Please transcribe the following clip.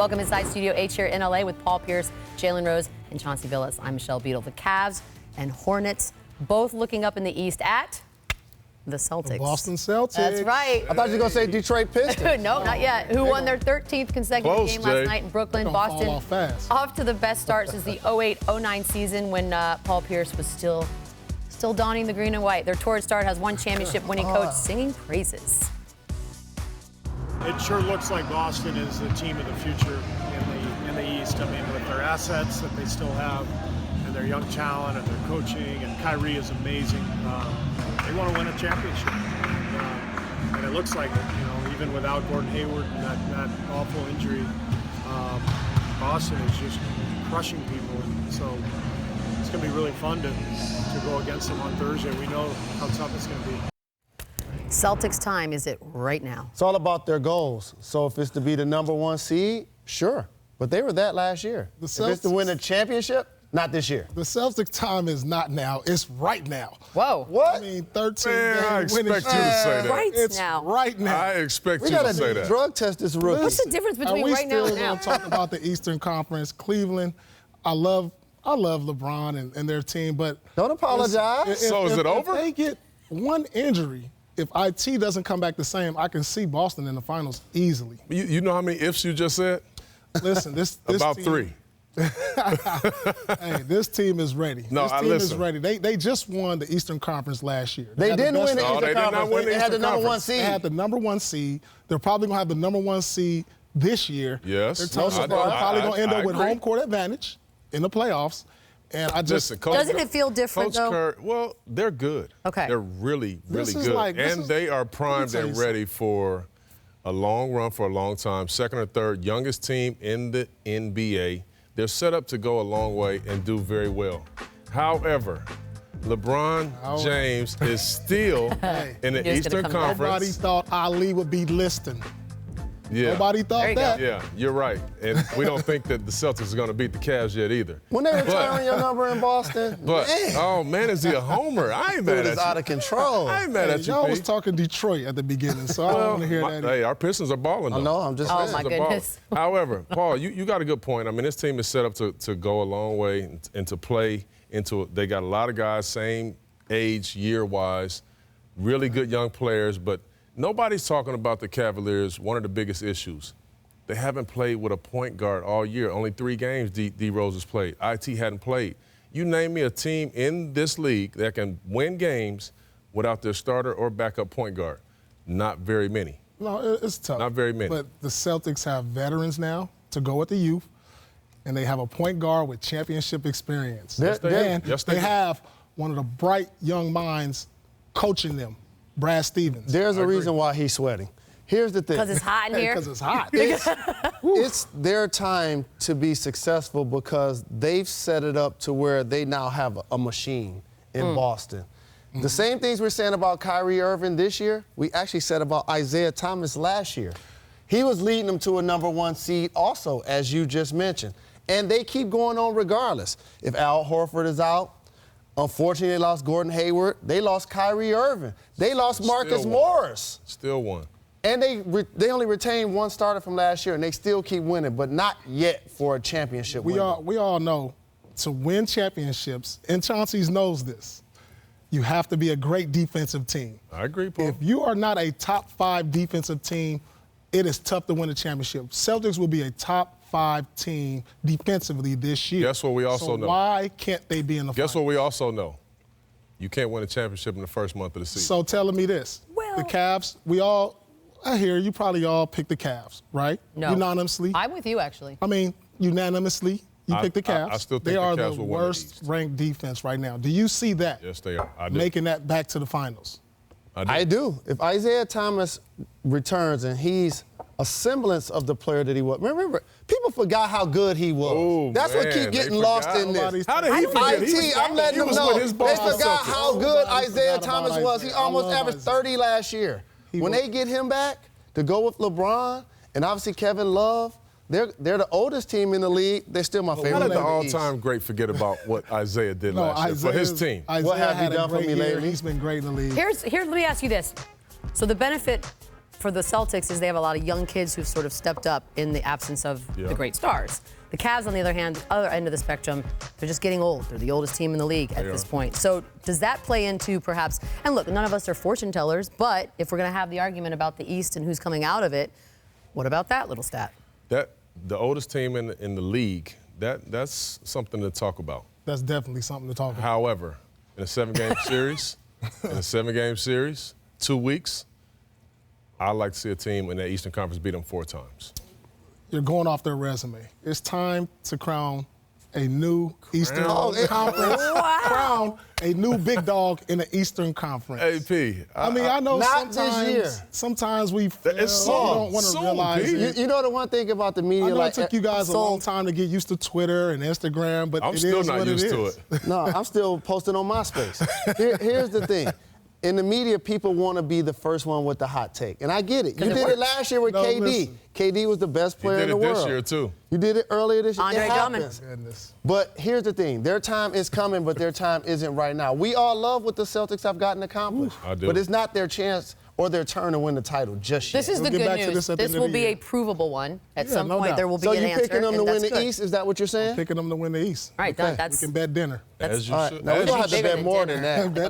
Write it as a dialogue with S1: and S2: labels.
S1: Welcome inside Studio H here in LA with Paul Pierce, Jalen Rose, and Chauncey Billups. I'm Michelle Beadle. The Cavs and Hornets both looking up in the East at the Celtics.
S2: The Boston Celtics.
S1: That's right.
S3: I thought you were going to say Detroit Pistons.
S1: No, not yet. Who won their 13th consecutive game last night in Brooklyn. Boston
S2: fall off fast.
S1: Off to the best start since the 08-09 season when Paul Pierce was still donning the green and white. Their torrid start has one championship-winning coach singing praises.
S4: It sure looks like Boston is the team of the future in the East. I mean, with their assets that they still have and their young talent and their coaching, and Kyrie is amazing. They want to win a championship. And it looks like it, even without Gordon Hayward and that awful injury, Boston is just crushing people. And so it's going to be really fun to go against them on Thursday. We know how tough it's going to be.
S1: Celtics time, is it right now?
S3: It's all about their goals. So if it's to be the #1 seed, sure. But they were that last year. If it's to win a championship, not this year.
S2: The Celtics time is not now. It's right now.
S1: Whoa.
S3: What?
S2: I mean, 13
S5: I
S2: game winning
S5: expect you to say that.
S1: Right
S2: It's
S1: now.
S2: right now.
S5: I expect
S3: We
S5: you
S3: got
S5: to say
S3: to
S5: that.
S3: drug test this rookie.
S1: What's the difference between right now and
S2: Are we still
S1: now?
S2: going to talk about the Eastern Conference? Cleveland, I love LeBron and their team, but
S3: Don't apologize.
S5: So is it over?
S2: If they get one injury, if IT doesn't come back the same, I can see Boston in the finals easily.
S5: You know how many ifs you just said?
S2: Listen, this
S5: About
S2: team,
S5: 3.
S2: Hey, this team is ready.
S5: No,
S2: this team is
S5: listen.
S2: ready. They just won the Eastern Conference last year.
S3: They
S2: had the
S3: didn't
S2: best
S3: win the
S5: No,
S3: Eastern
S5: they did not
S3: Conference.
S5: win the
S3: They had the
S5: Eastern
S3: #1
S5: Conference.
S3: seed.
S2: They had the #1 seed. They're probably going to have the #1 seed this year.
S5: Yes.
S2: They're
S3: No
S2: probably
S3: surprise.
S2: going to end up with
S5: agree.
S2: home court advantage in the playoffs. And I just
S5: Listen, Coach,
S1: Doesn't it feel different,
S5: Coach
S1: though?
S5: Kerr, well, they're good.
S1: Okay.
S5: They're really, really
S2: This is
S5: good.
S2: like- this
S5: And
S2: is-
S5: they are
S2: let me
S5: primed
S2: tell
S5: and
S2: you
S5: ready for a long run for a long time. Second or third youngest team in the NBA. They're set up to go a long way and do very well. However, LeBron James is still in the
S1: He was
S5: Eastern
S1: gonna come back.
S2: nobody
S5: Conference.
S2: thought Ali would be listing.
S5: Yeah.
S2: Nobody
S1: There
S2: thought
S1: you go.
S2: that.
S5: Yeah, you're right. And we don't think that the Celtics are going to beat the Cavs yet either.
S3: When they return your number in Boston,
S5: But,
S3: man,
S5: oh, man, is he a homer? I ain't mad
S3: dude
S5: at
S3: is
S5: you.
S3: out of control.
S5: I ain't mad
S2: Hey,
S5: at you,
S2: y'all was
S5: Pete.
S2: talking Detroit at the beginning, so I don't want to hear that.
S5: Hey, our Pistons are balling, though.
S3: I know, I'm just
S1: Oh,
S3: saying.
S1: my
S5: Pistons are balling.
S1: goodness.
S5: However, Paul, you got a good point. I mean, this team is set up to go a long way and to play into it. They got a lot of guys, same age, year-wise, really good young players, but nobody's talking about the Cavaliers, one of the biggest issues. They haven't played with a point guard all year. Only 3 games D. Rose has played. IT hadn't played. You name me a team in this league that can win games without their starter or backup point guard. Not very many.
S2: No, it's tough.
S5: Not very many.
S2: But the Celtics have veterans now to go with the youth, and they have a point guard with championship experience.
S3: Yes, they do.
S2: And
S5: Yes, they
S2: they
S5: do.
S2: have one of the bright young minds coaching them, Brad Stevens.
S3: There's a reason why he's sweating. Here's the thing.
S1: Because it's hot in here?
S2: Because it's hot.
S3: It's their time to be successful because they've set it up to where they now have a machine in Boston. The same things we're saying about Kyrie Irving this year, we actually said about Isaiah Thomas last year. He was leading them to a #1 seed also, as you just mentioned. And they keep going on regardless. If Al Horford is out, unfortunately they lost Gordon Hayward, they lost Kyrie Irving, they lost Marcus
S5: won.
S3: Morris.
S5: Still won.
S3: And they only retained one starter from last year, and they still keep winning, but not yet for a championship
S2: we
S3: window.
S2: all know to win championships, and Chauncey knows this, you have to be a great defensive team.
S5: I agree, Paul.
S2: If you are not a top 5 defensive team, it is tough to win a championship. Celtics will be a top 5 team defensively this year.
S5: Guess what we also
S2: so
S5: know?
S2: why can't they be in the
S5: Guess
S2: finals?
S5: what we also know? You can't win a championship in the first month of the season.
S2: So telling me this,
S1: Well-
S2: the Cavs, I hear you probably all pick the Cavs, right?
S1: No.
S2: Unanimously.
S1: I'm with you, actually.
S2: I mean, unanimously, you pick the Cavs.
S5: I still think
S2: they
S5: the
S2: are
S5: Cavs
S2: the
S5: will win the East.
S2: worst-ranked defense right now. Do you see that?
S5: Yes, they are. I do.
S2: Making that back to the finals?
S3: I do. If Isaiah Thomas returns and he's a semblance of the player that he was. Remember, people forgot how good he was.
S5: Oh,
S3: That's what
S5: man,
S3: keep
S5: they
S3: getting lost
S5: forgot.
S3: in this.
S5: How did he forget?
S3: IT, I'm letting
S5: he
S3: them
S5: was
S3: know.
S5: with his
S3: They
S5: Boston
S3: forgot
S5: Celtics.
S3: how good
S2: Nobody
S3: Isaiah
S2: forgot about
S3: Thomas was. He
S2: Isaiah. I
S3: almost
S2: love
S3: averaged
S2: Isaiah.
S3: 30 last year. When
S2: was-
S3: they get him back to go with LeBron and obviously Kevin Love, they're the oldest team in the league. They're still my favorite.
S5: How did the
S3: in the East.
S5: all-time great forget about what Isaiah did last year for his team?
S2: Isaiah
S3: have you
S2: had a
S3: done for
S2: great
S3: me
S2: year.
S3: lately?
S2: He's been great in the league.
S1: Here, let me ask you this. So the benefit for the Celtics is they have a lot of young kids who've sort of stepped up in the absence of the great stars. The Cavs, on the other hand, other end of the spectrum, they're just getting old. They're the oldest team in the league at this point. So does that play into perhaps, and look, none of us are fortune tellers, but if we're going to have the argument about the East and who's coming out of it, what about that little stat?
S5: That the oldest team in the league, that's something to talk about.
S2: That's definitely something to talk about.
S5: However, in a 7-game series, 2 weeks, I'd like to see a team in the Eastern Conference beat them 4 times.
S2: You're going off their resume. It's time to crown a new Eastern Conference. Crown a new big dog in the Eastern Conference.
S5: AP.
S2: I mean, I know
S3: not this year.
S2: sometimes we
S5: It's
S2: don't want to realize it.
S3: You know the one thing about the media,
S2: I know
S3: like
S2: it took you guys a long time to get used to Twitter and Instagram, but
S5: I'm
S2: it
S5: still
S2: is
S5: not
S2: what
S5: used
S2: it
S5: to
S2: is.
S5: it.
S3: No, I'm still posting on MySpace. Here's the thing. In the media, people want to be the first one with the hot take. And I get it. You did it last year with KD.
S2: Listen.
S3: KD was the best player in the world.
S5: He did it this year, too.
S3: You did it earlier this year.
S1: Andre
S3: It
S1: Drummond.
S3: happens.
S2: Goodness.
S3: But here's the thing. Their time is coming, but their time isn't right now. We all love what the Celtics have gotten accomplished.
S5: I do.
S3: But it's not their chance or their turn to win the title just yet.
S1: This is the
S2: We'll get
S1: good
S2: back to
S1: news.
S2: this at the
S1: This
S2: end of
S1: will
S2: the
S1: be
S2: year.
S1: a provable one. At
S2: Yeah,
S1: some
S2: no
S1: point,
S2: doubt.
S1: there will be
S3: So
S1: an
S3: you
S1: answer.
S3: picking them to
S1: and
S3: win
S1: that's
S3: the
S1: good.
S3: East? Is that what you're saying?
S2: Picking them to win the East.
S1: All right,
S3: Okay.
S1: that's
S2: We can bet dinner.
S5: As you
S3: All right.
S5: should.
S3: Now, we're
S5: As
S3: going to
S5: you
S3: have to
S1: bigger
S3: bet
S1: than
S3: more
S1: dinner.
S3: than that.
S2: Bet